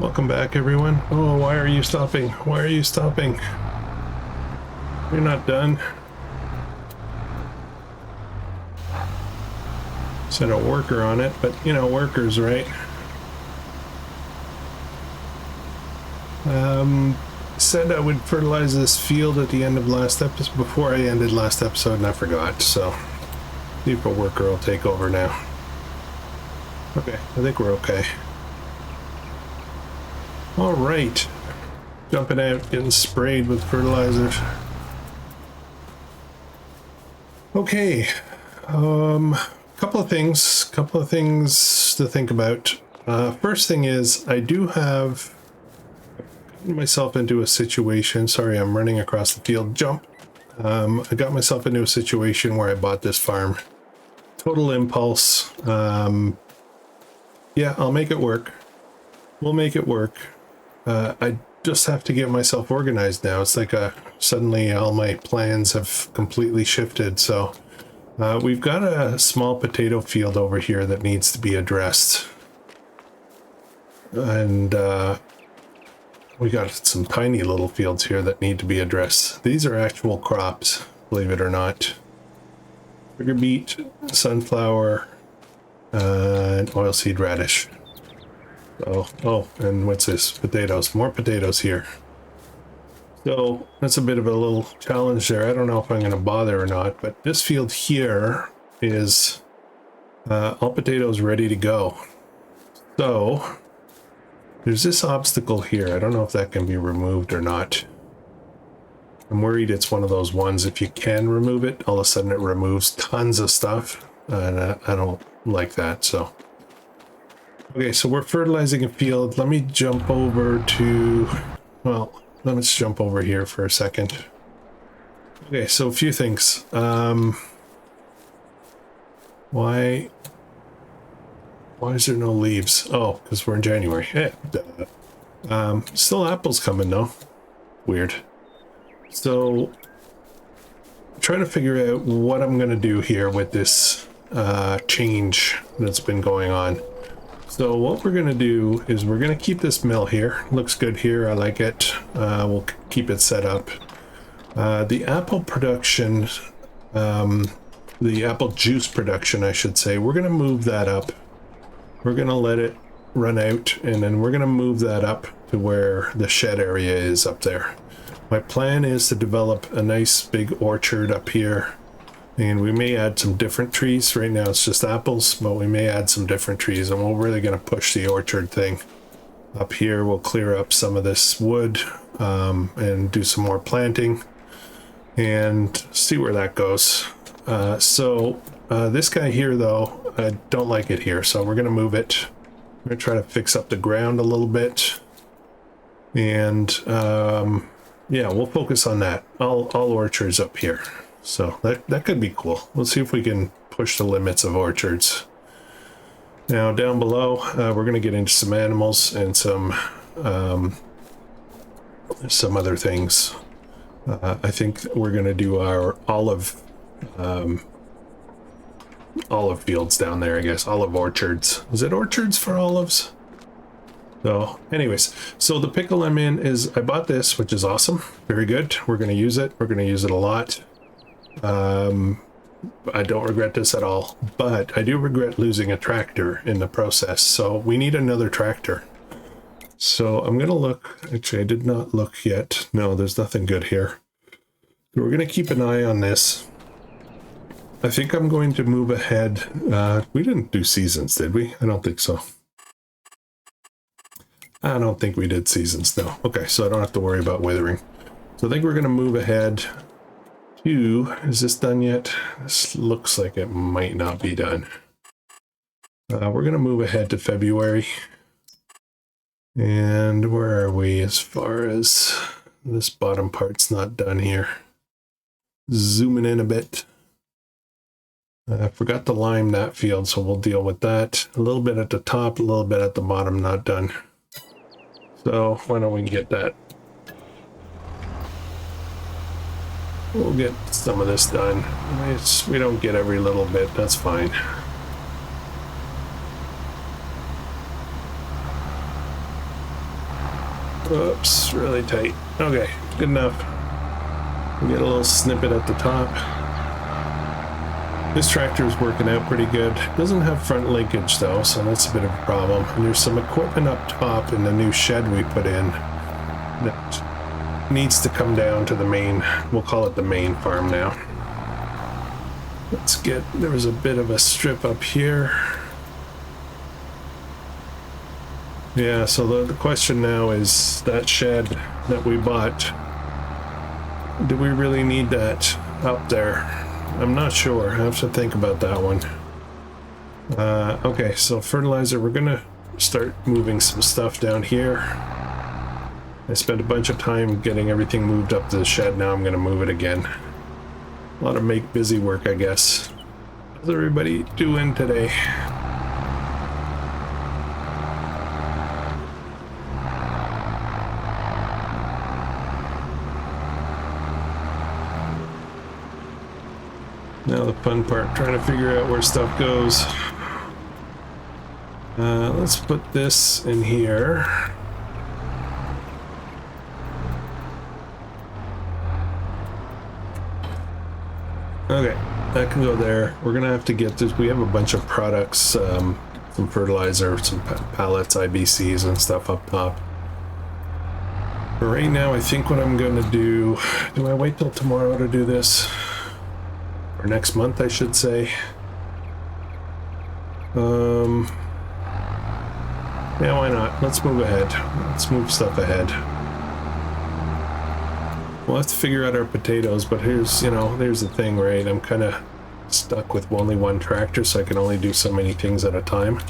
Welcome back, everyone. Oh, why are you stopping? Why are you stopping? You're not done. Set a worker on it, but you know, workers, right? Said I would fertilize this field at the end of last episode, before I ended last episode, and I forgot, so see if a worker will take over now. Okay, I think we're okay. All right, jumping out, getting sprayed with fertilizers. Okay, couple of things to think about. First thing is, I do have myself into a situation. Sorry, I'm running across the field. Jump. I got myself into a situation where I bought this farm. Total impulse. Yeah, I'll make it work. We'll make it work. I just have to get myself organized now. It's like suddenly all my plans have completely shifted. So we've got a small potato field over here that needs to be addressed. And we got some tiny little fields here that need to be addressed. These are actual crops, believe it or not. Sugar beet, sunflower, and oilseed radish. Oh, and what's this? Potatoes. More potatoes here. So that's a bit of a little challenge there. I don't know if I'm going to bother or not, but this field here is all potatoes ready to go. So there's this obstacle here. I don't know if that can be removed or not. I'm worried it's one of those ones, if you can remove it, all of a sudden it removes tons of stuff. And I don't like that, so. Okay, so we're fertilizing a field. Let me jump over to, well, let's jump over here for a second. Okay, so a few things. Why is there no leaves? Oh, because we're in January. Still apples coming though. Weird. So, I'm trying to figure out what I'm going to do here with this change that's been going on. So what we're going to do is we're going to keep this mill here. Looks good here. I like it. We'll keep it set up. The apple production, the apple juice production, I should say, we're going to move that up. We're going to let it run out, and then we're going to move that up to where the shed area is up there. My plan is to develop a nice big orchard up here, and we may add some different trees. Right now it's just apples, but we may add some different trees, and we're really going to push the orchard thing. Up here we'll clear up some of this wood and do some more planting and see where that goes. This guy here though, I don't like it here, so we're going to move it. We're going to try to fix up the ground a little bit, and yeah, we'll focus on that. All orchards up here. So that could be cool. We'll see if we can push the limits of orchards. Now down below, we're going to get into some animals and some other things. I think we're going to do our olive fields down there, I guess. Olive orchards. Is it orchards for olives? So anyways, so the pickle I'm in is, I bought this, which is awesome. Very good. We're going to use it. We're going to use it a lot. I don't regret this at all, but I do regret losing a tractor in the process. So we need another tractor. So I'm going to look. Actually, I did not look yet. No, there's nothing good here. We're going to keep an eye on this. I think I'm going to move ahead. We didn't do seasons, did we? I don't think so. I don't think we did seasons, no. Okay, so I don't have to worry about withering. So I think we're going to move ahead to, is this done yet? This looks like it might not be done. We're going to move ahead to February. And where are we as far as this bottom part's not done here? Zooming in a bit. I forgot to lime that field, so we'll deal with that. A little bit at the top, a little bit at the bottom, not done. So why don't we get that? We'll get some of this done. We don't get every little bit, that's fine. Oops, really tight. Okay, good enough. We get a little snippet at the top. This tractor is working out pretty good. Doesn't have front linkage though, so that's a bit of a problem. And there's some equipment up top in the new shed we put in that needs to come down to the main, we'll call it the main farm now. Let's get, there was a bit of a strip up here. Yeah, so the question now is that shed that we bought, do we really need that up there? I'm not sure. I have to think about that one. Okay, so fertilizer, we're gonna start moving some stuff down here. I spent a bunch of time getting everything moved up to the shed. Now I'm gonna move it again. A lot of make busy work, I guess. How's everybody doing today? Now the fun part, trying to figure out where stuff goes. Let's put this in here. Okay, that can go there. We're gonna have to get this. We have a bunch of products, some fertilizer, some pallets, IBCs and stuff up top. But right now, I think what I'm gonna do I wait till tomorrow to do this? Or next month, I should say. Yeah, why not? Let's move ahead. Let's move stuff ahead. We'll have to figure out our potatoes, but here's, you know, there's the thing, right? I'm kind of stuck with only one tractor, so I can only do so many things at a time.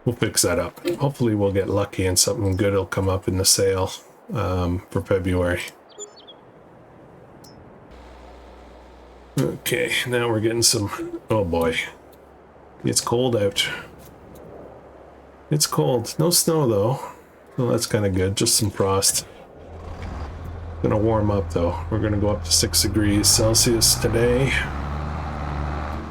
We'll fix that up. Hopefully we'll get lucky and something good will come up in the sale for February. Okay, now we're getting some... Oh boy. It's cold out. It's cold. No snow though. Well, that's kind of good. Just some frost. Gonna warm up though. We're gonna go up to 6 degrees Celsius today.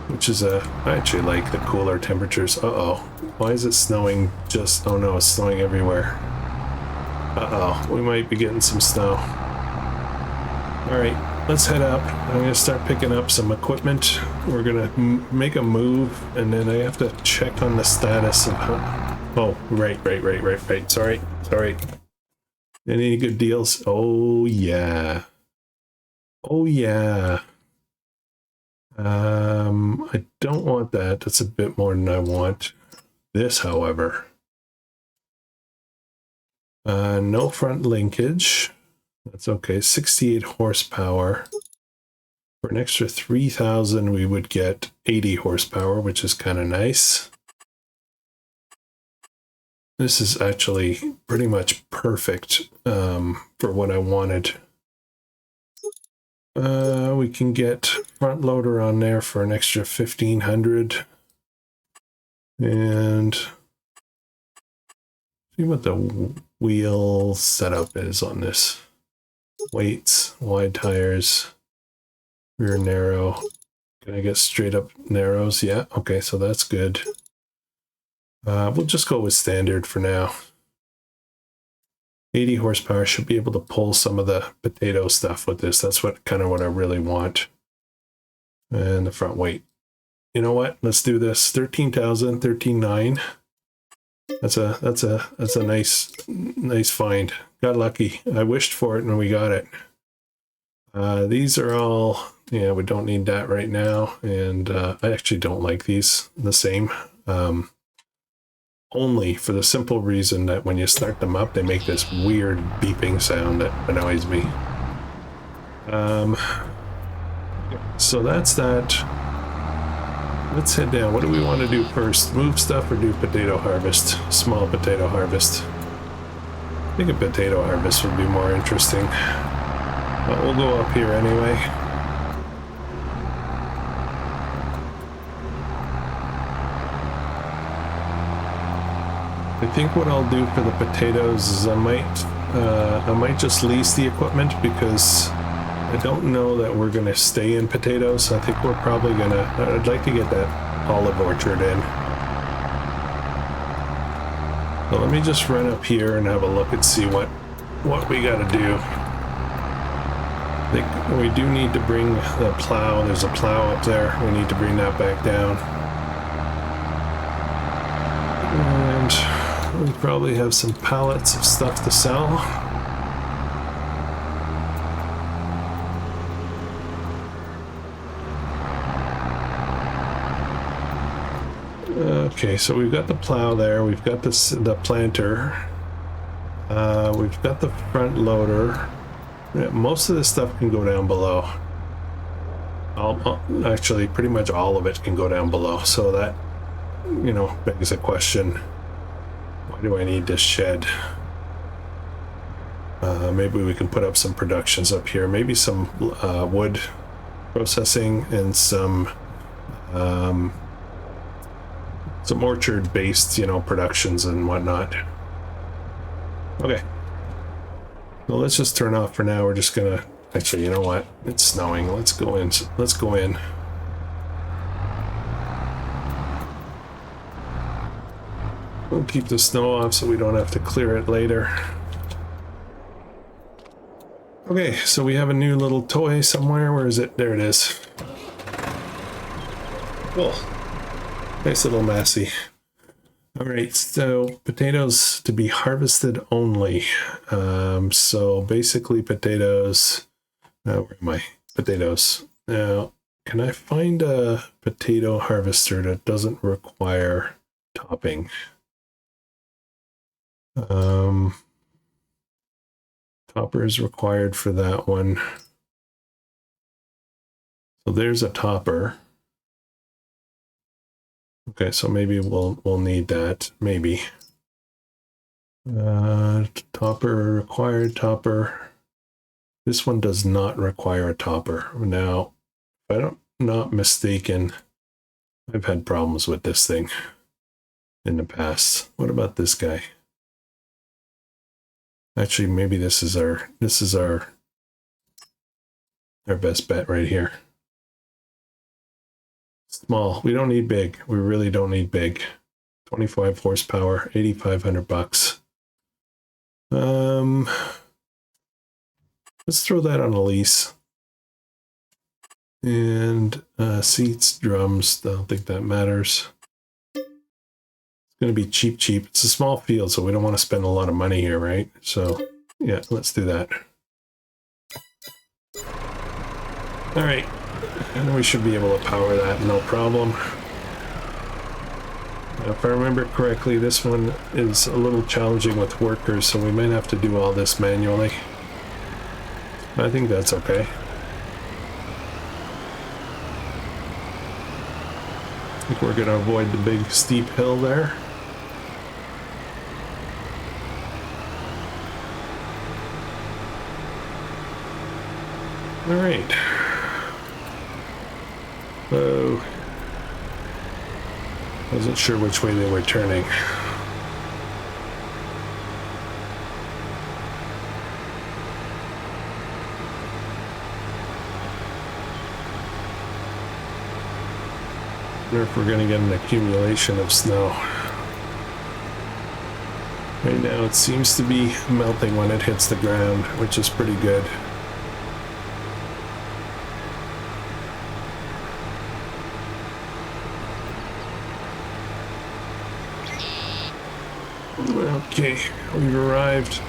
Which is I actually like the cooler temperatures. Uh-oh. Why is it snowing just... Oh no, it's snowing everywhere. Uh-oh. We might be getting some snow. Alright. Let's head up. I'm going to start picking up some equipment. We're going to make a move, and then I have to check on the status of how... Oh, right. Sorry. Any good deals? Oh, yeah. Oh, yeah. I don't want that. That's a bit more than I want. This, however. No front linkage. That's okay. 68 horsepower. For an extra 3,000, we would get 80 horsepower, which is kind of nice. This is actually pretty much perfect for what I wanted. We can get front loader on there for an extra 1,500. And see what the wheel setup is on this. Weights, wide tires, rear narrow. Can I get straight up narrows? Yeah, okay, so that's good. We'll just go with standard for now. 80 horsepower, should be able to pull some of the potato stuff with this. That's what kind of what I really want. And the front weight. You know what? Let's do this. 13,000, 13,900. That's a nice find. Got lucky. I wished for it and we got it. These are all, yeah, we don't need that right now. And I actually don't like these the same. Only for the simple reason that when you start them up, they make this weird beeping sound that annoys me. So that's that. Let's head down. What do we want to do first? Move stuff or do potato harvest? Small potato harvest. I think a potato harvest would be more interesting. But we'll go up here anyway. I think what I'll do for the potatoes is I might just lease the equipment because I don't know that we're gonna stay in potatoes. I think we're probably gonna, I'd like to get that olive orchard in. So let me just run up here and have a look and see what we got to do. I think we do need to bring the plow. There's a plow up there. We need to bring that back down. And we probably have some pallets of stuff to sell. Okay, so we've got the plow there. We've got the planter. We've got the front loader. Yeah, most of this stuff can go down below. Actually, pretty much all of it can go down below. So that, you know, begs a question. Why do I need this shed? Maybe we can put up some productions up here. Maybe some wood processing and some orchard-based, you know, productions and whatnot. Okay. Well, let's just turn off for now. We're just gonna... Actually, you know what? It's snowing. Let's go in. Let's go in. We'll keep the snow off so we don't have to clear it later. Okay, so we have a new little toy somewhere. Where is it? There it is. Cool. Nice little Massey. All right, so potatoes to be harvested only. So basically potatoes. Where am I? Potatoes. Now, can I find a potato harvester that doesn't require topping? Topper is required for that one. So there's a topper. Okay, so maybe we'll need that. Maybe. Topper required topper. This one does not require a topper. Now, if I'm not mistaken, I've had problems with this thing in the past. What about this guy? Actually, maybe this is our best bet right here. Small. We don't need big. We really don't need big. 25 horsepower, 8,500 bucks. Let's throw that on a lease. And seats, drums, I don't think that matters. It's going to be cheap. It's a small field, so we don't want to spend a lot of money here, right? So, yeah, let's do that. All right. And we should be able to power that, no problem. Now, if I remember correctly, this one is a little challenging with workers, so we might have to do all this manually. I think that's okay. I think we're going to avoid the big steep hill there. All right. So, wasn't sure which way they were turning. I wonder if we're going to get an accumulation of snow. Right now it seems to be melting when it hits the ground, which is pretty good. Okay, we've arrived.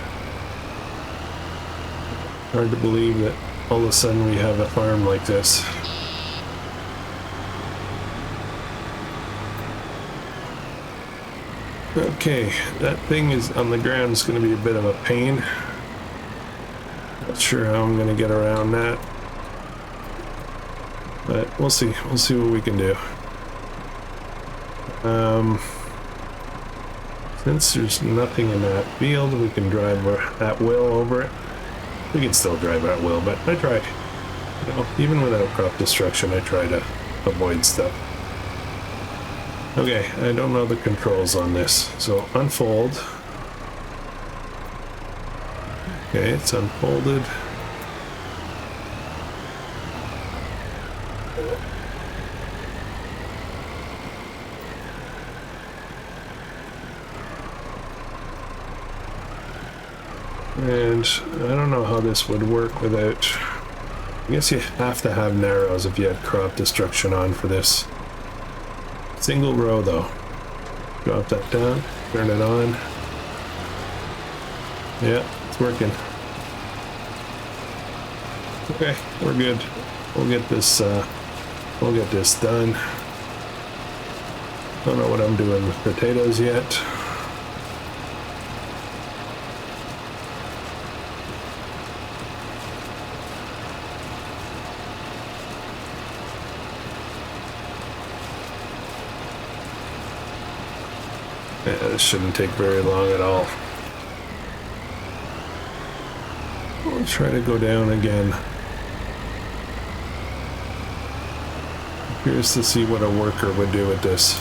Hard to believe that all of a sudden we have a farm like this. Okay, that thing is on the ground is going to be a bit of a pain. Not sure how I'm going to get around that. But we'll see. We'll see what we can do. Since there's nothing in that field, we can drive at will over it. We can still drive at will, but I try. You know, even without crop destruction, I try to avoid stuff. Okay, I don't know the controls on this, so unfold. Okay, it's unfolded. And I don't know how this would work without... I guess you have to have narrows if you had crop destruction on for this. Single row though. Drop that down, turn it on. Yeah, it's working. Okay, we're good. We'll get this done. Don't know what I'm doing with potatoes yet. Yeah, this shouldn't take very long at all. We'll try to go down again. Curious to see what a worker would do with this.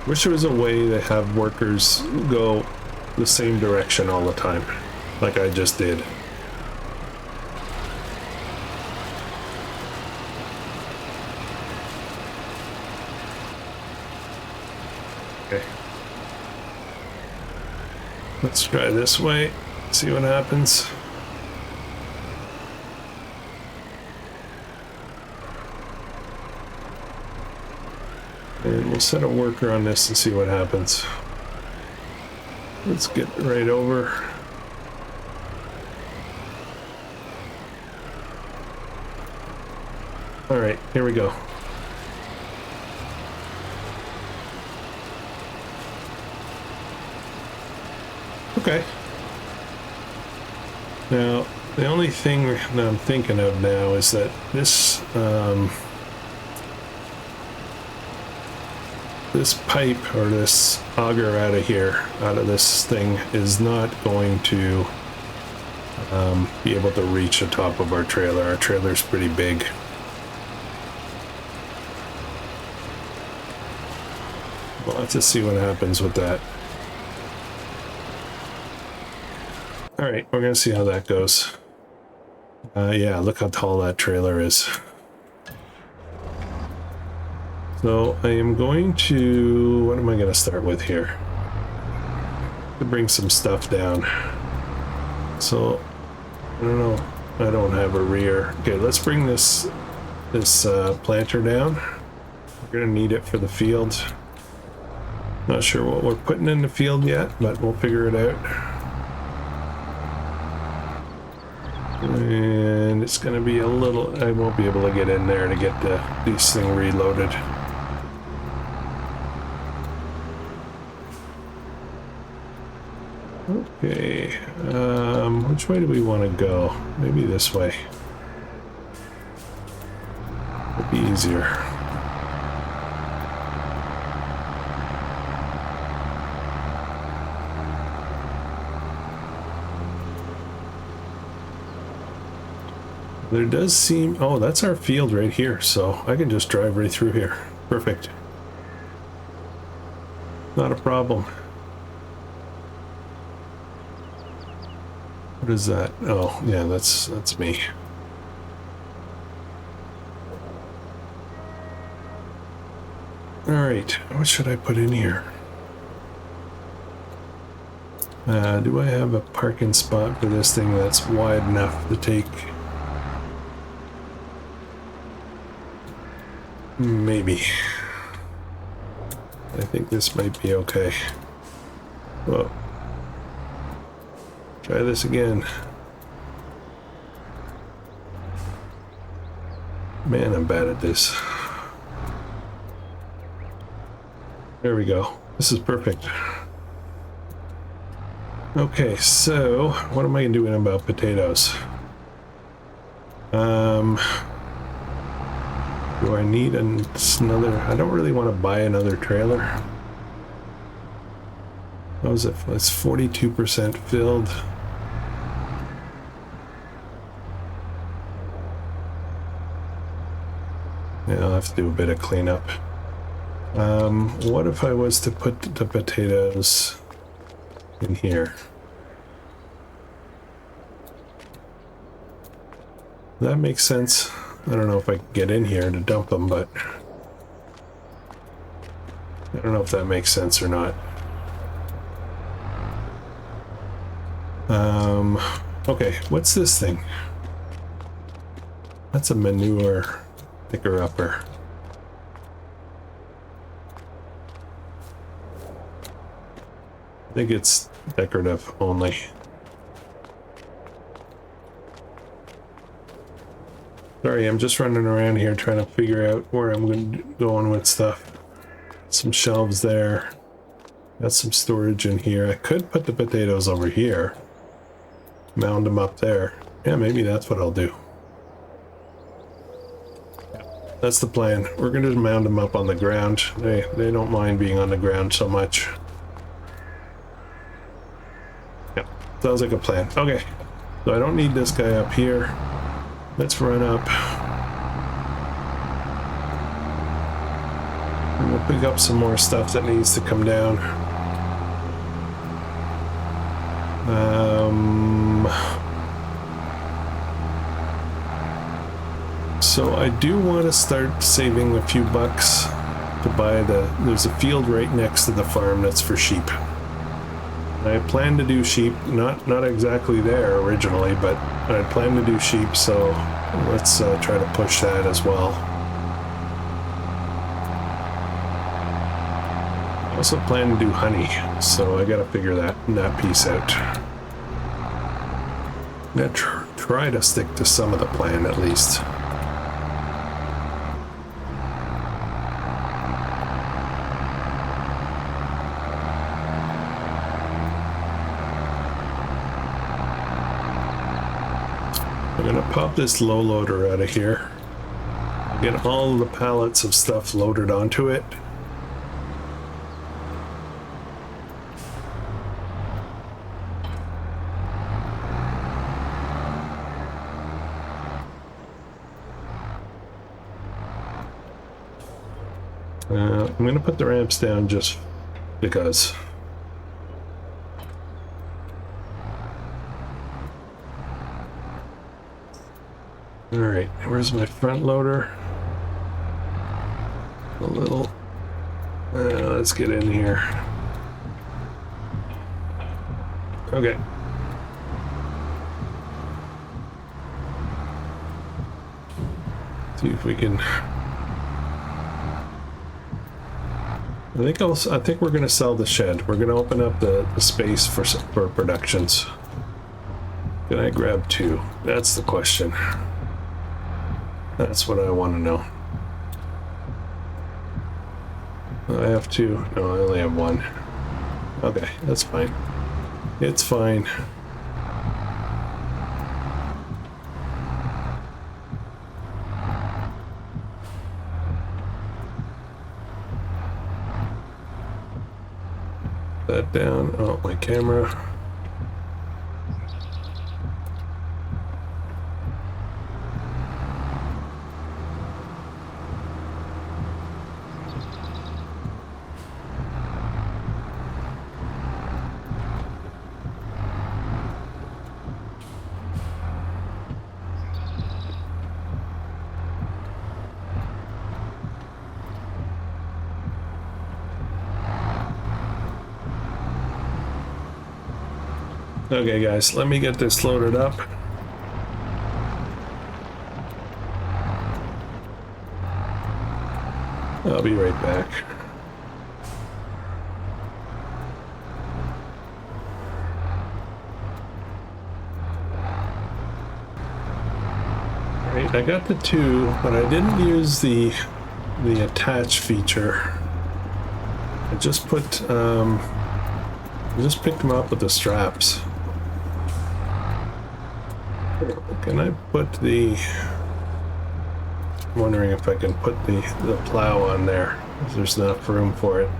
Wish there was a way to have workers go the same direction all the time, like I just did. Okay. Let's try this way, see what happens. And we'll set a worker on this and see what happens. Let's get right over. All right, here we go. Okay. Now, the only thing that I'm thinking of now is that this, this pipe or this auger out of here, out of this thing, is not going to be able to reach the top of our trailer. Our trailer's pretty big. We'll have to see what happens with that. All right, we're gonna see how that goes. Yeah, look how tall that trailer is. So I am going to, what am I gonna start with here? To bring some stuff down. So, I don't know, I don't have a rear. Okay, let's bring this planter down. We're gonna need it for the field. Not sure what we're putting in the field yet, but we'll figure it out. And it's going to be a little... I won't be able to get in there to get this thing reloaded. Okay. Which way do we want to go? Maybe this way. It'd be easier. There does seem... Oh, that's our field right here, so I can just drive right through here. Perfect. Not a problem. What is that? Oh, yeah, that's me. Alright, what should I put in here? Do I have a parking spot for this thing that's wide enough to take... Maybe. I think this might be okay. Whoa. Try this again. Man, I'm bad at this. There we go. This is perfect. Okay, so what am I doing about potatoes? Do I need another? I don't really want to buy another trailer. What was it? It's 42% filled. Yeah, I'll have to do a bit of cleanup. What if I was to put the potatoes in here? That makes sense. I don't know if I can get in here to dump them, but I don't know if that makes sense or not. Okay, what's this thing? That's a manure picker-upper. I think it's decorative only. Sorry, I'm just running around here trying to figure out where I'm going with stuff. Some shelves there. Got some storage in here. I could put the potatoes over here. Mound them up there. Yeah, maybe that's what I'll do. That's the plan. We're going to mound them up on the ground. They don't mind being on the ground so much. Yeah, sounds like a plan. Okay, so I don't need this guy up here. Let's run up. And we'll pick up some more stuff that needs to come down. So I do want to start saving a few bucks to buy there's a field right next to the farm that's for sheep. I planned to do sheep, not exactly there originally, but I planned to do sheep, so let's try to push that as well. I also plan to do honey, so I gotta figure that piece out. I'm gonna try to stick to some of the plan at least. I'm gonna pop this low loader out of here. Get all the pallets of stuff loaded onto it. I'm gonna put the ramps down just because. All right, where's my front loader? A little. Let's get in here. Okay. See if we can. I think we're gonna sell the shed. We're gonna open up the space for productions. Can I grab two? That's the question. That's what I want to know. I have two. No, I only have one. Okay, that's fine. It's fine. That down. Oh, my camera. Okay guys, let me get this loaded up. I'll be right back. Alright, I got the two, but I didn't use the attach feature. I just put I just picked them up with the straps. Can I put the... I'm wondering if I can put the plow on there, if there's enough room for it.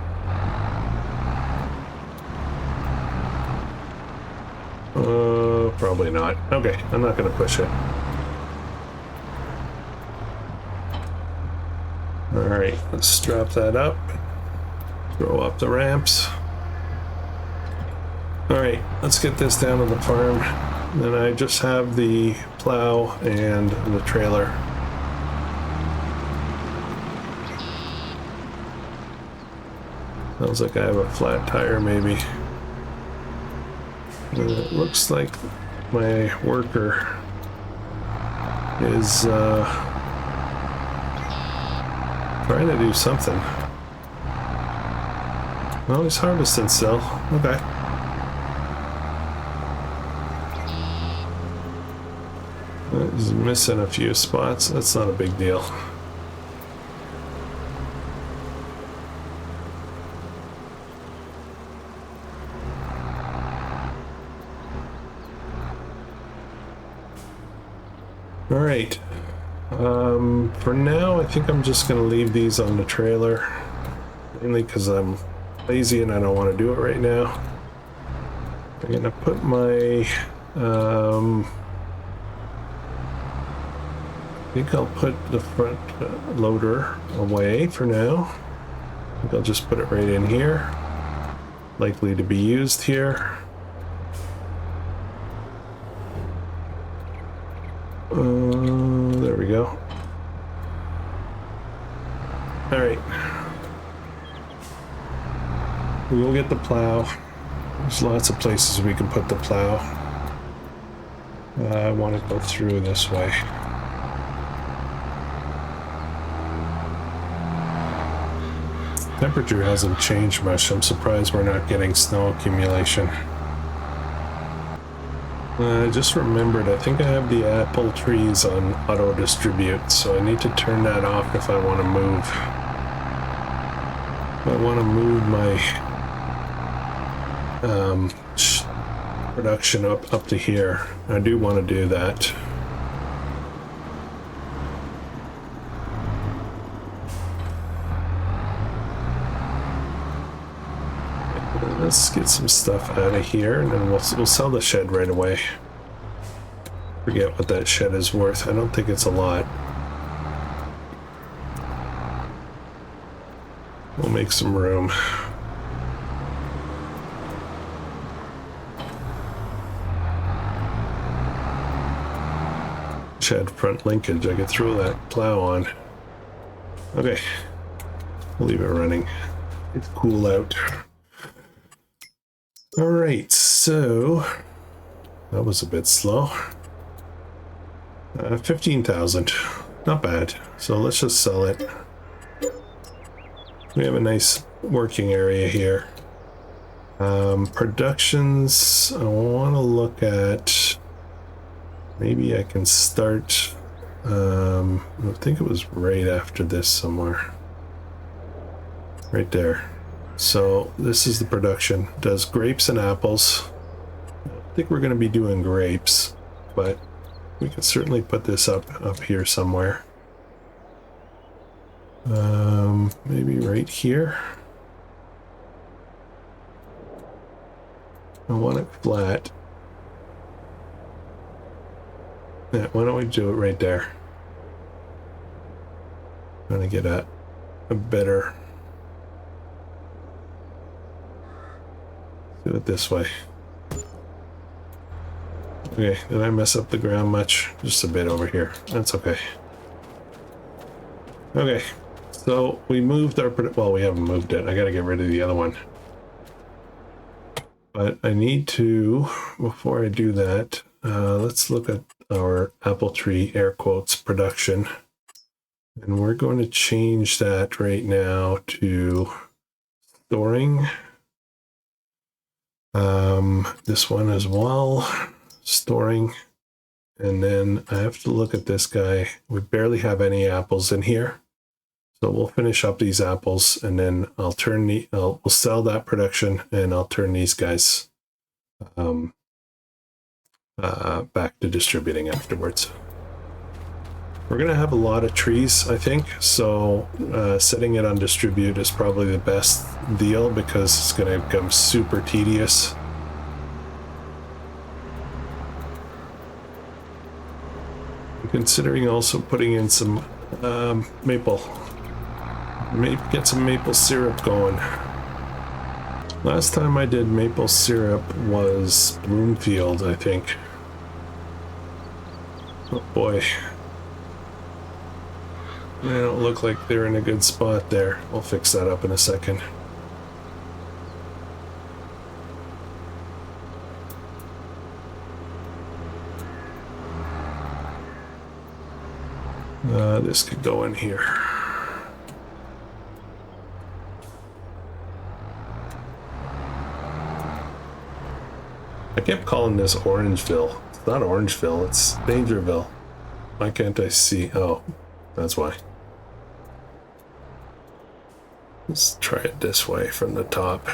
Probably not. Okay, I'm not going to push it. Alright, let's strap that up. Throw up the ramps. Alright, let's get this down to the farm. Then I just have the plow and the trailer. Sounds like I have a flat tire maybe. It looks like my worker is trying to do something. Oh, he's harvesting still. Okay. He's missing a few spots. That's not a big deal. All right. For now, I think I'm just going to leave these on the trailer. Mainly because I'm lazy and I don't want to do it right now. I'm going to put my... I think I'll put the front loader away for now. I think I'll just put it right in here. Likely to be used here. There we go. All right. We will get the plow. There's lots of places we can put the plow. I want to go through this way. Temperature hasn't changed much. I'm surprised we're not getting snow accumulation. I just remembered, I think I have the apple trees on auto distribute, so I need to turn that off if I want to move. If I want to move my production up to here. I do want to do that. Let's get some stuff out of here, and then we'll sell the shed right away. Forget what that shed is worth. I don't think it's a lot. We'll make some room. Shed front linkage. I could throw that plow on. Okay. We'll leave it running. It's cool out. All right, so that was a bit slow. 15,000, not bad. So let's just sell it. We have a nice working area here. Productions, I want to look at, maybe I can start, I think it was right after this somewhere. Right there. So this is the production. Does grapes and apples. I think we're going to be doing grapes, but we can certainly put this up here somewhere. Maybe right here. I want it flat. Yeah, why don't we do it right there? Trying to get a better. Do it this way. Okay, did I mess up the ground much? Just a bit over here. That's okay. Okay, so we moved our... Well, we haven't moved it. I gotta get rid of the other one. But I need to, before I do that, let's look at our apple tree, air quotes, production. And we're going to change that right now to storing. This one as well, storing, and then I have to look at this guy. We barely have any apples in here, so we'll finish up these apples, and then I'll turn we'll sell that production, and I'll turn these guys back to distributing afterwards. We're gonna have a lot of trees, I think, so setting it on distribute is probably the best deal because it's gonna become super tedious. I'm considering also putting in some maple. Get some maple syrup going. Last time I did maple syrup was Bloomfield, I think. Oh boy. They don't look like they're in a good spot there. We'll fix that up in a second. This could go in here. I kept calling this Orangeville. It's not Orangeville, it's Dangerville. Why can't I see? Oh, that's why. Let's try it this way from the top.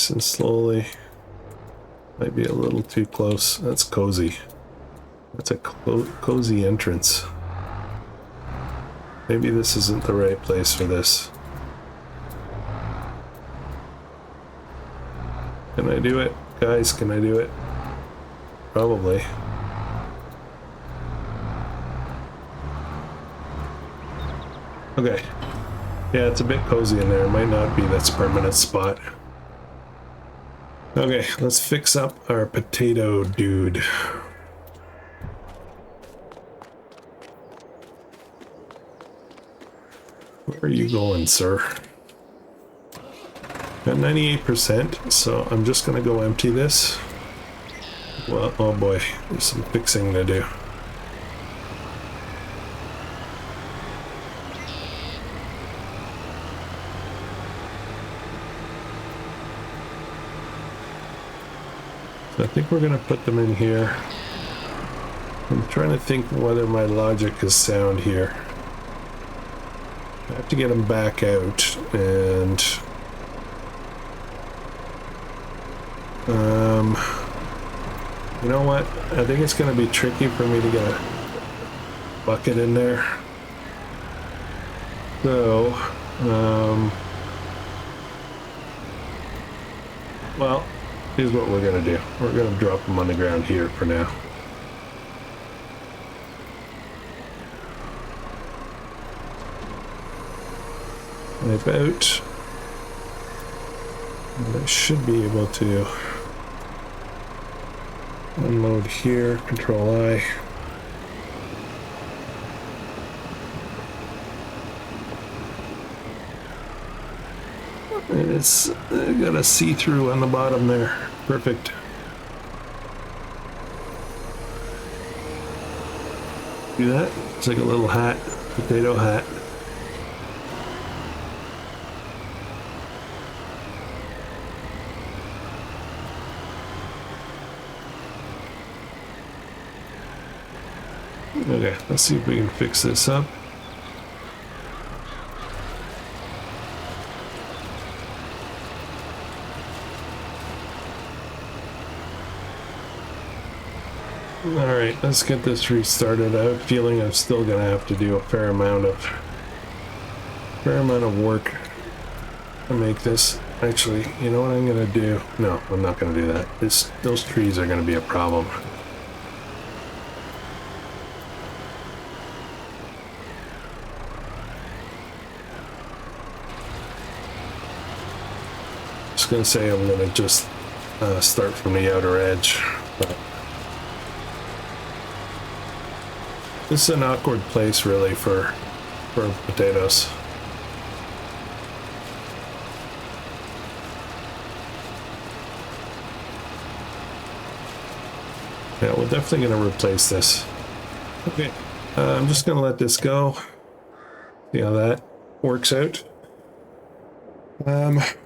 And slowly. Might be a little too close. That's cozy. That's a cozy entrance. Maybe this isn't the right place for this. Can I do it? Guys, can I do it? Probably. Okay. Yeah, it's a bit cozy in there. It might not be this permanent spot. Okay, let's fix up our potato dude. Where are you going, sir? Got 98%, so I'm just gonna go empty this. Well, oh boy, there's some fixing to do. So I think we're gonna put them in here. I'm trying to think whether my logic is sound here. I have to get them back out, and you know what? I think it's going to be tricky for me to get a bucket in there. So, well, here's what we're going to do. We're going to drop them on the ground here for now. Wipe out. And I should be able to unload here, Control I. And it's got a see-through on the bottom there. Perfect. See that? It's like a little hat, potato hat. Okay, let's see if we can fix this up. Alright, let's get this restarted. I have a feeling I'm still gonna have to do a fair amount of work to make this. Actually, you know what I'm gonna do? No, I'm not gonna do that. Those trees are gonna be a problem. Gonna say I'm gonna just start from the outer edge, but this is an awkward place really for potatoes. Yeah, we're definitely gonna replace this. Okay, I'm just gonna let this go. See how that works out.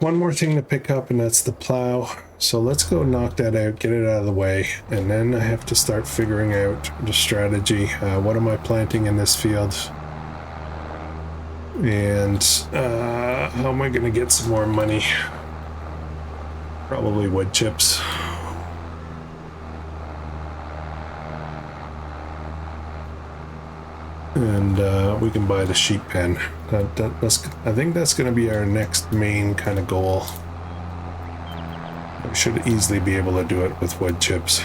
One more thing to pick up, and that's the plow. So let's go knock that out, get it out of the way, and then I have to start figuring out the strategy. What am I planting in this field? And how am I going to get some more money? Probably wood chips. And we can buy the sheep pen. I think that's going to be our next main kind of goal. We should easily be able to do it with wood chips.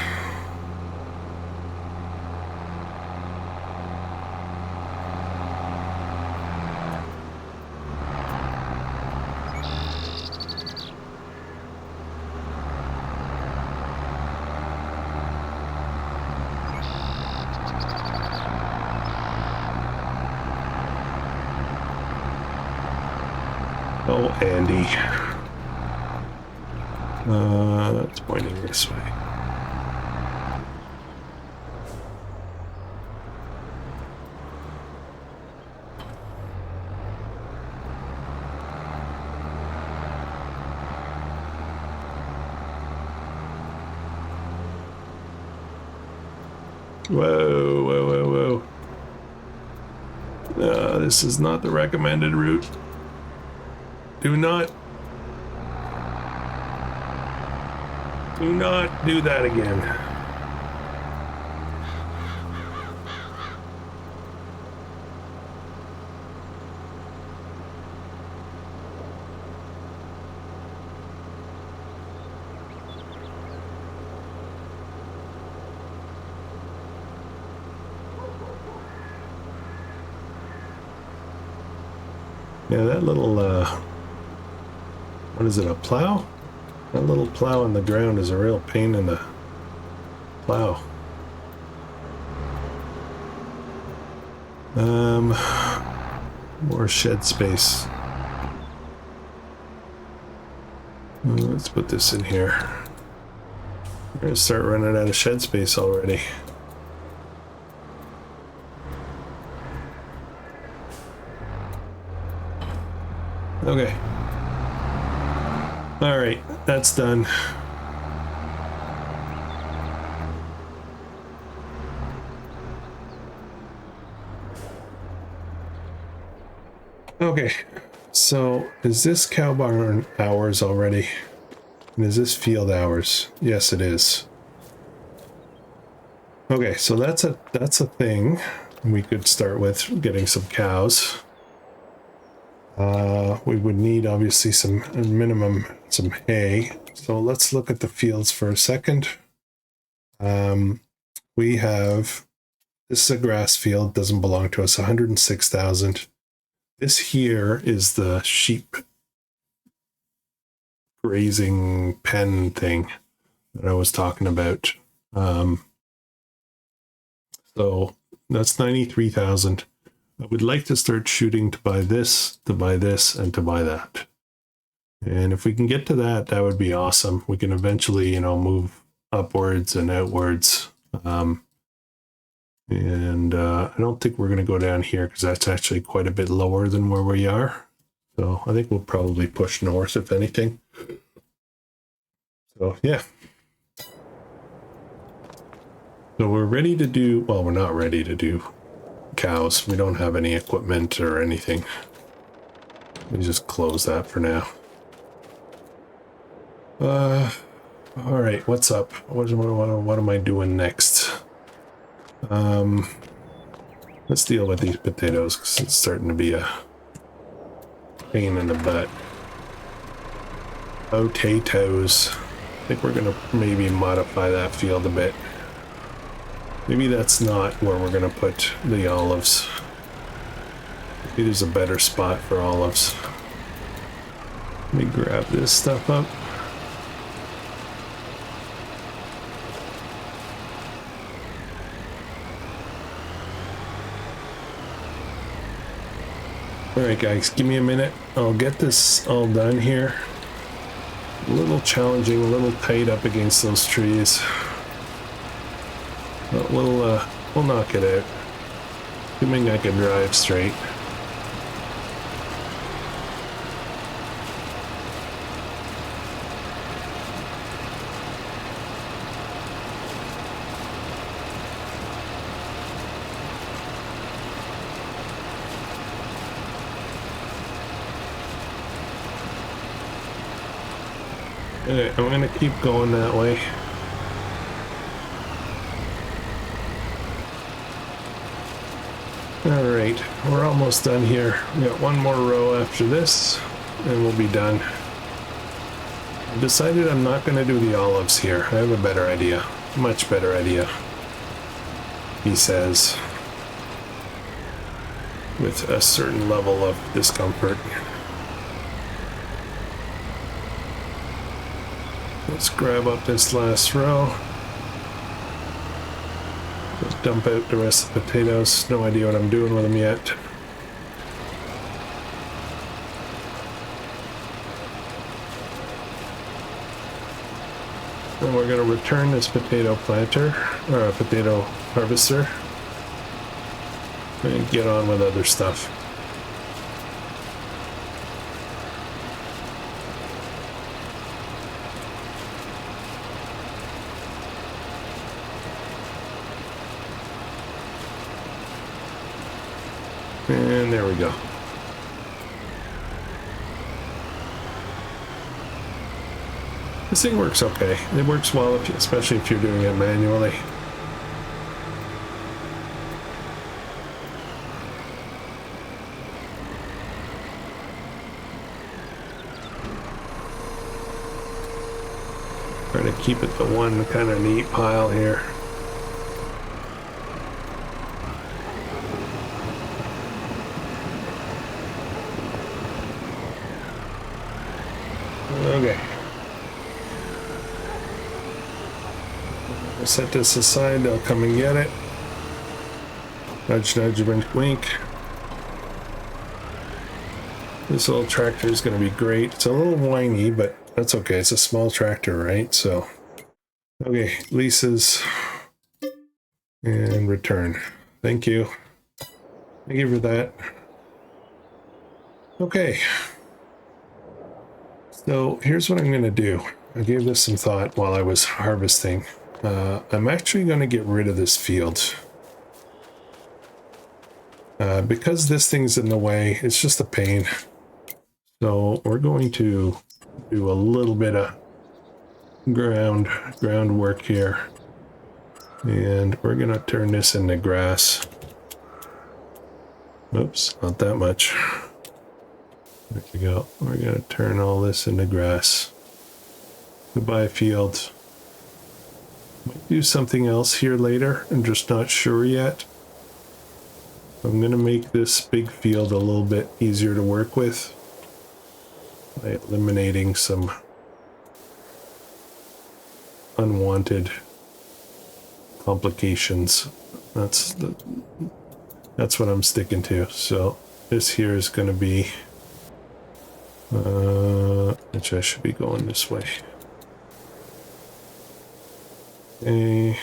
Oh, Andy. It's pointing this way. Whoa, whoa, whoa, whoa. This is not the recommended route. Do not do that again. Yeah, that little, what is it, a plow? That little plow in the ground is a real pain in the plow. More shed space. Let's put this in here. We're gonna start running out of shed space already. Okay. All right, that's done. Okay, so is this cow barn hours already? And is this field hours? Yes, it is. Okay, so that's a thing. We could start with getting some cows. We would need obviously some some hay. So let's look at the fields for a second. We have, this is a grass field, doesn't belong to us, 106,000. This here is the sheep grazing pen thing that I was talking about. So that's 93,000. I would like to start shooting to buy this, and to buy that. And if we can get to that, that would be awesome. We can eventually, you know, move upwards and outwards. I don't think we're going to go down here because that's actually quite a bit lower than where we are. So I think we'll probably push north, if anything. So, yeah. So we're ready to do, well, we're not ready to do cows. We don't have any equipment or anything. Let me just close that for now. All right, what's up? What am I doing next? Let's deal with these potatoes because it's starting to be a pain in the butt. Potatoes. I think we're gonna maybe modify that field a bit. Maybe that's not where we're gonna put the olives. Maybe there's a better spot for olives. Let me grab this stuff up. Alright guys, give me a minute. I'll get this all done here. A little challenging, a little tight up against those trees. But we'll knock it out. Assuming I can drive straight. Okay, I'm gonna keep going that way. Alright, we're almost done here. We got one more row after this, and we'll be done. I've decided I'm not gonna do the olives here. I have a better idea. Much better idea. He says. With a certain level of discomfort. Let's grab up this last row. Just dump out the rest of the potatoes. No idea what I'm doing with them yet. And we're going to return this potato planter, or a potato harvester, and get on with other stuff. And there we go. This thing works okay. It works well, especially if you're doing it manually. Try to keep it to one kind of neat pile here. Okay. I'll set this aside, they'll come and get it. Nudge, nudge, wink, wink. This little tractor is going to be great. It's a little whiny, but that's okay. It's a small tractor, right? So, okay, leases and return. Thank you. Thank you for that. Okay. So here's what I'm going to do. I gave this some thought while I was harvesting. I'm actually going to get rid of this field. Because this thing's in the way, it's just a pain. So we're going to do a little bit of groundwork here. And we're going to turn this into grass. Oops, not that much. There we go. We're going to turn all this into grass. Goodbye, field. Might do something else here later. I'm just not sure yet. I'm going to make this big field a little bit easier to work with by eliminating some unwanted complications. That's what I'm sticking to. So this here is going to be which I should be going this way. Okay,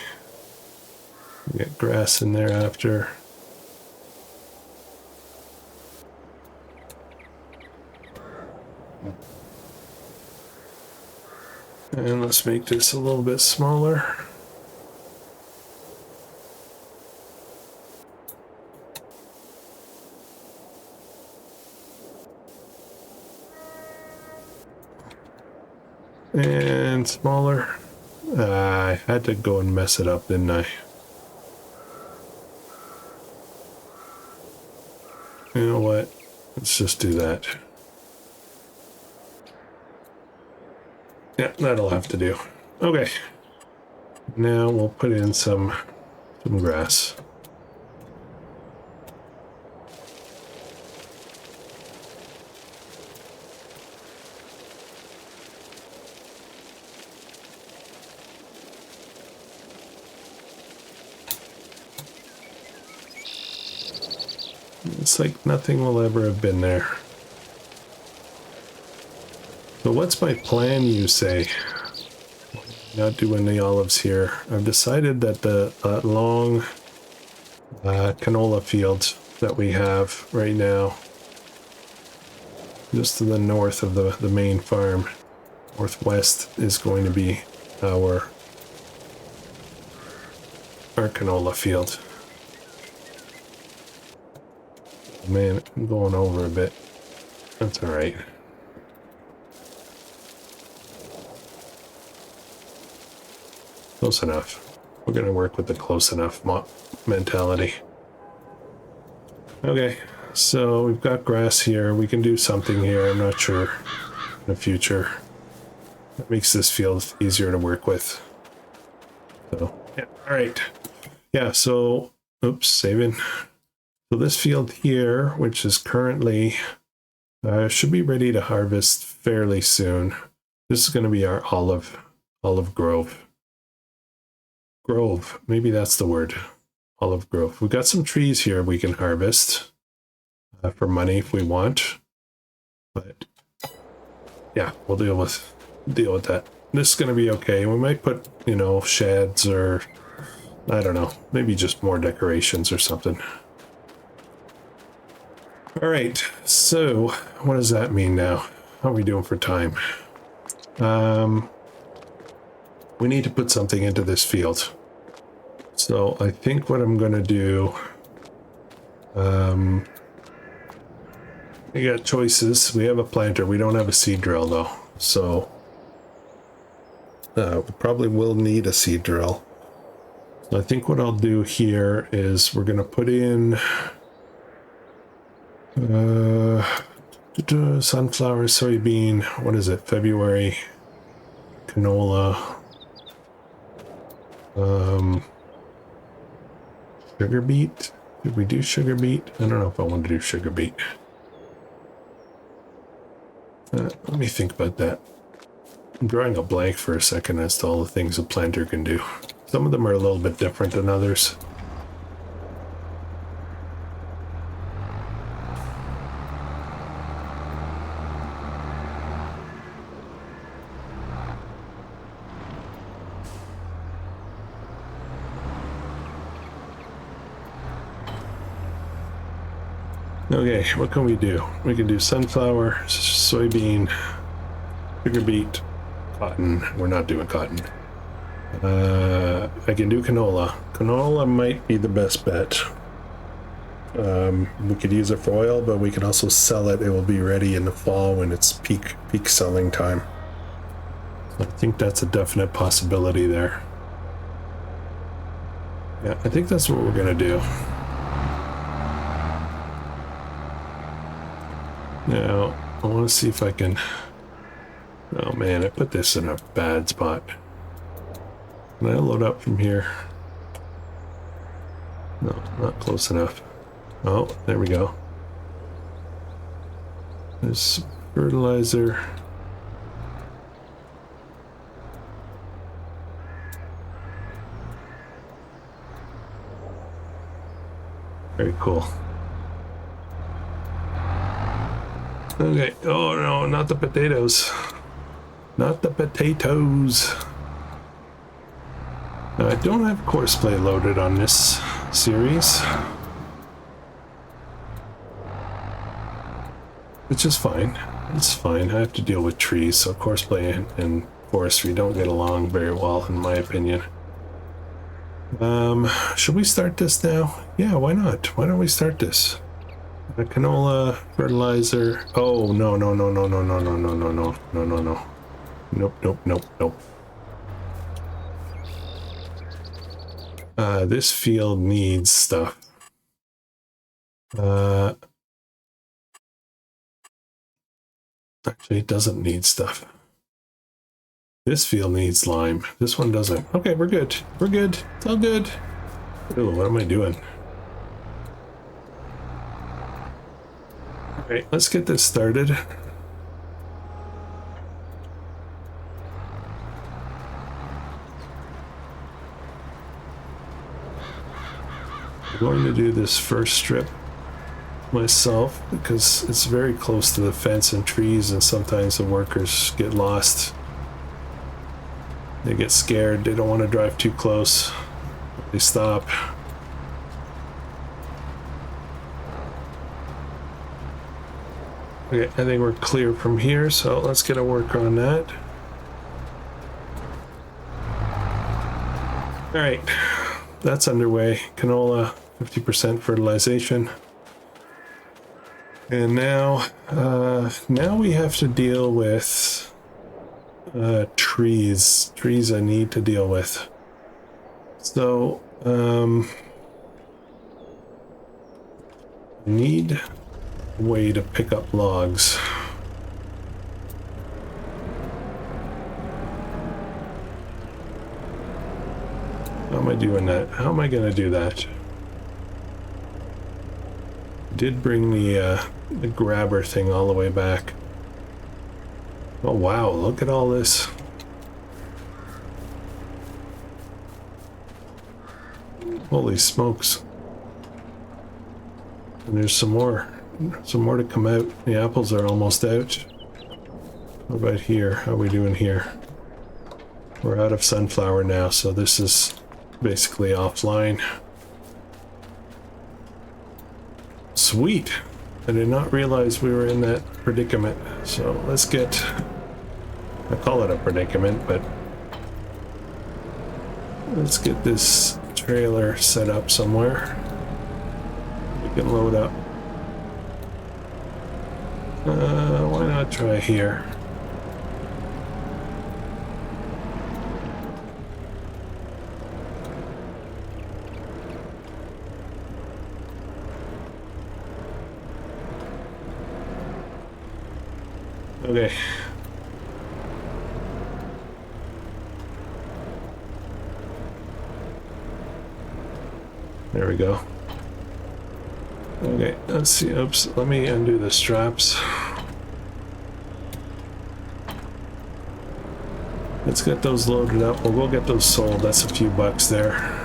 get grass in there after. And let's make this a little bit smaller. And smaller. I had to go and mess it up, didn't I? You know what? Let's just do that. Yeah, that'll have to do. Okay. Now we'll put in some grass. It's like nothing will ever have been there. So what's my plan, you say? Not doing the olives here. I've decided that the long canola field that we have right now, just to the north of the main farm, northwest, is going to be our canola field. Man, I'm going over a bit. That's all right. Close enough. We're going to work with the close enough mentality. Okay, so we've got grass here. We can do something here. I'm not sure in the future. That makes this field easier to work with. So, yeah, all right. Yeah, so, oops, saving. So this field here, which is currently, should be ready to harvest fairly soon. This is going to be our olive grove. Grove, maybe that's the word. Olive grove. We've got some trees here we can harvest for money if we want. But yeah, we'll deal with that. This is going to be okay. We might put, you know, sheds or, I don't know, maybe just more decorations or something. All right, so what does that mean now? How are we doing for time? We need to put something into this field. So I think what I'm going to do, We got choices. We have a planter. We don't have a seed drill though. So we probably will need a seed drill. So I think what I'll do here is we're going to put in sunflower, soybean, what is it? February, canola, sugar beet. Did we do sugar beet? I don't know if I want to do sugar beet. Let me think about that. I'm drawing a blank for a second as to all the things a planter can do. Some of them are a little bit different than others. Okay, what can we do? We can do sunflower, soybean, sugar beet, cotton. We're not doing cotton. I can do canola. Canola might be the best bet. We could use it for oil, but we can also sell it. It will be ready in the fall when it's peak selling time. So I think that's a definite possibility there. Yeah, I think that's what we're gonna do. Now, I want to see if I can... Oh man, I put this in a bad spot. Can I load up from here? No, not close enough. Oh, there we go. There's fertilizer. Very cool. Okay. Oh no, not the potatoes. Not the potatoes. Now, I don't have courseplay loaded on this series, which is fine. It's fine. I have to deal with trees, so courseplay and forestry don't get along very well, in my opinion. Should we start this now? Yeah, why not? Why don't we start this? Canola, fertilizer. Oh, no. Nope. This field needs stuff. Actually, it doesn't need stuff. This field needs lime. This one doesn't. Okay, we're good. We're good. It's all good. Ooh, what am I doing? Alright, let's get this started. I'm going to do this first strip myself because it's very close to the fence and trees, and sometimes the workers get lost. They get scared. They don't want to drive too close. They stop. Okay, I think we're clear from here, so let's get a work on that. Alright, that's underway. Canola, 50% fertilization. And now we have to deal with trees. Trees I need to deal with. So, I need a way to pick up logs. How am I doing that? How am I going to do that? Did bring the grabber thing all the way back. Oh wow, look at all this. Holy smokes. And there's some more to come out. The apples are almost out. What about here? How are we doing here? We're out of sunflower now, so this is basically offline. Sweet! I did not realize we were in that predicament. So let's get... I call it a predicament, but... let's get this trailer set up somewhere. We can load up. Why not try here? Okay. There we go. Okay, let's see. Oops, let me undo the straps. Let's get those loaded up. We'll go get those sold. That's a few bucks there.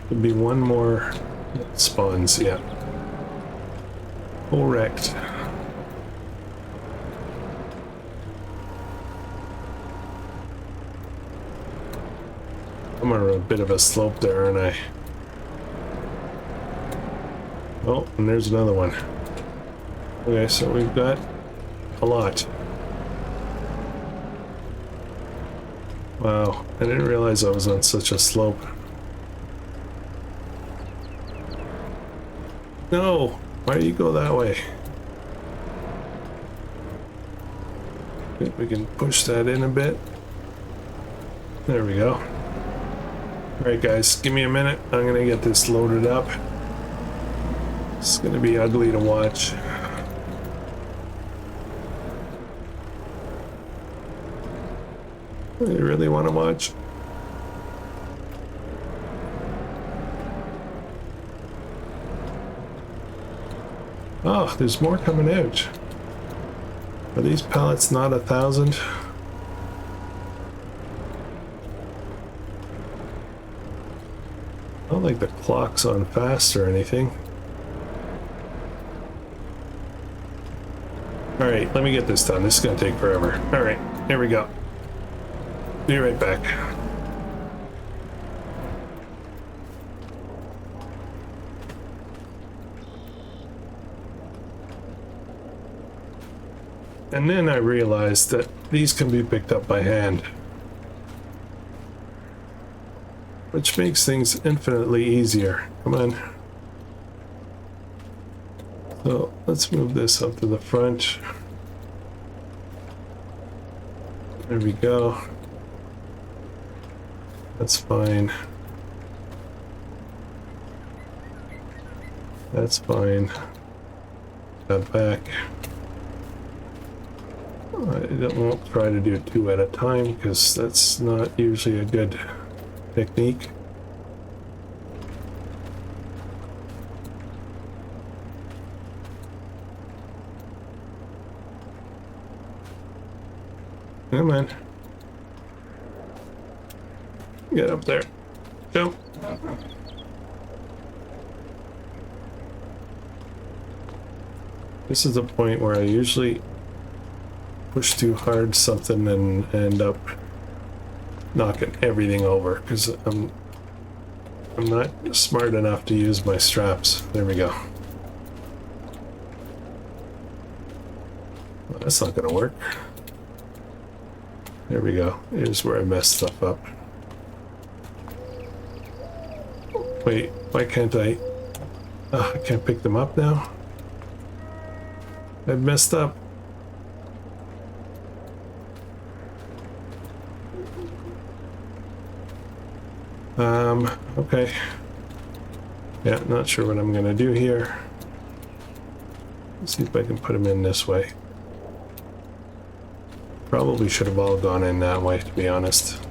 Could be one more spawns, yeah. Correct. I'm on a bit of a slope there, aren't I? Oh, and there's another one. Okay, so we've got a lot. Wow, I didn't realize I was on such a slope. No! Why do you go that way? We can push that in a bit. There we go. Alright guys, give me a minute. I'm gonna get this loaded up. It's gonna be ugly to watch. You really want to watch? Oh, there's more coming out. Are these pallets not 1,000? Not like the clock's on fast or anything. Alright, let me get this done. This is gonna take forever. Alright, here we go. Be right back. And then I realized that these can be picked up by hand, which makes things infinitely easier. Come on. So let's move this up to the front. There we go. That's fine. That's fine. That back. I won't try to do 2 at a time because that's not usually a good technique. Come on. Get up there. Jump. This is the point where I usually push too hard something and end up knocking everything over because I'm not smart enough to use my straps. There we go. Well, that's not gonna work. There we go. Here's where I messed stuff up. Wait, why can't I? I can't pick them up now? I've messed up. Okay. Yeah, not sure what I'm gonna do here. Let's see if I can put them in this way. Probably should have all gone in that way, to be honest.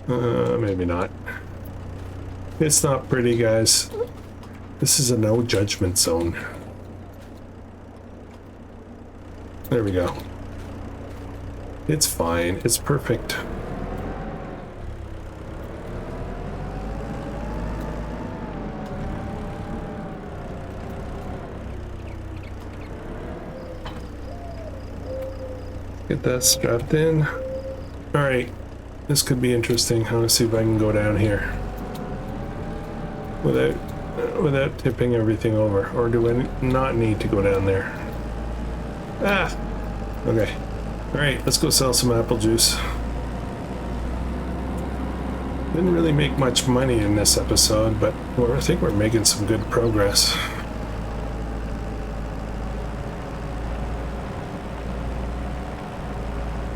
Maybe not. It's not pretty, guys. This is a no judgment zone. There we go. It's fine. It's perfect. Get that strapped in. All right, this could be interesting. I want to see if I can go down here without tipping everything over, or do I not need to go down there? Ah, okay. All right, let's go sell some apple juice. Didn't really make much money in this episode, but I think we're making some good progress.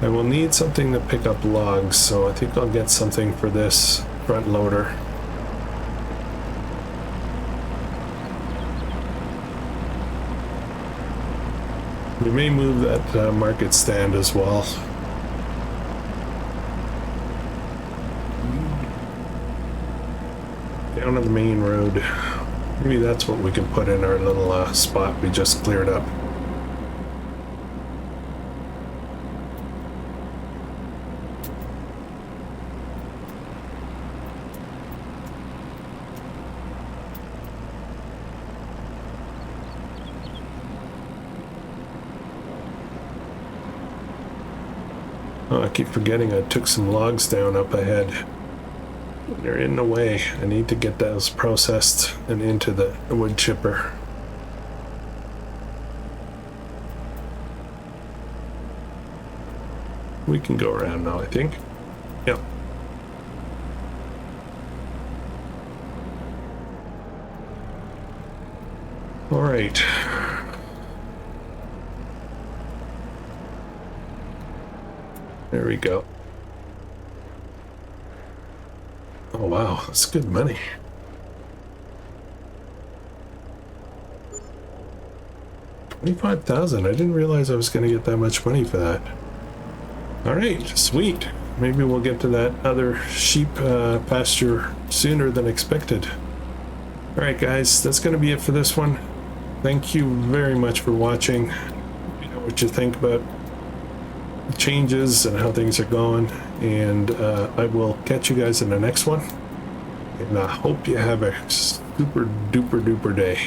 I will need something to pick up logs, so I think I'll get something for this front loader. We may move that market stand as well. Down on the main road. Maybe that's what we can put in our little spot we just cleared up. Oh, I keep forgetting I took some logs down up ahead. They're in the way. I need to get those processed and into the wood chipper. We can go around now, I think. Yep. All right. There we go. Oh wow, that's good money. $25,000. I didn't realize I was going to get that much money for that. All right, sweet. Maybe we'll get to that other sheep pasture sooner than expected. All right, guys, that's going to be it for this one. Thank you very much for watching. Let me know what you think about the changes and how things are going, and I will catch you guys in the next one, and I hope you have a super duper day.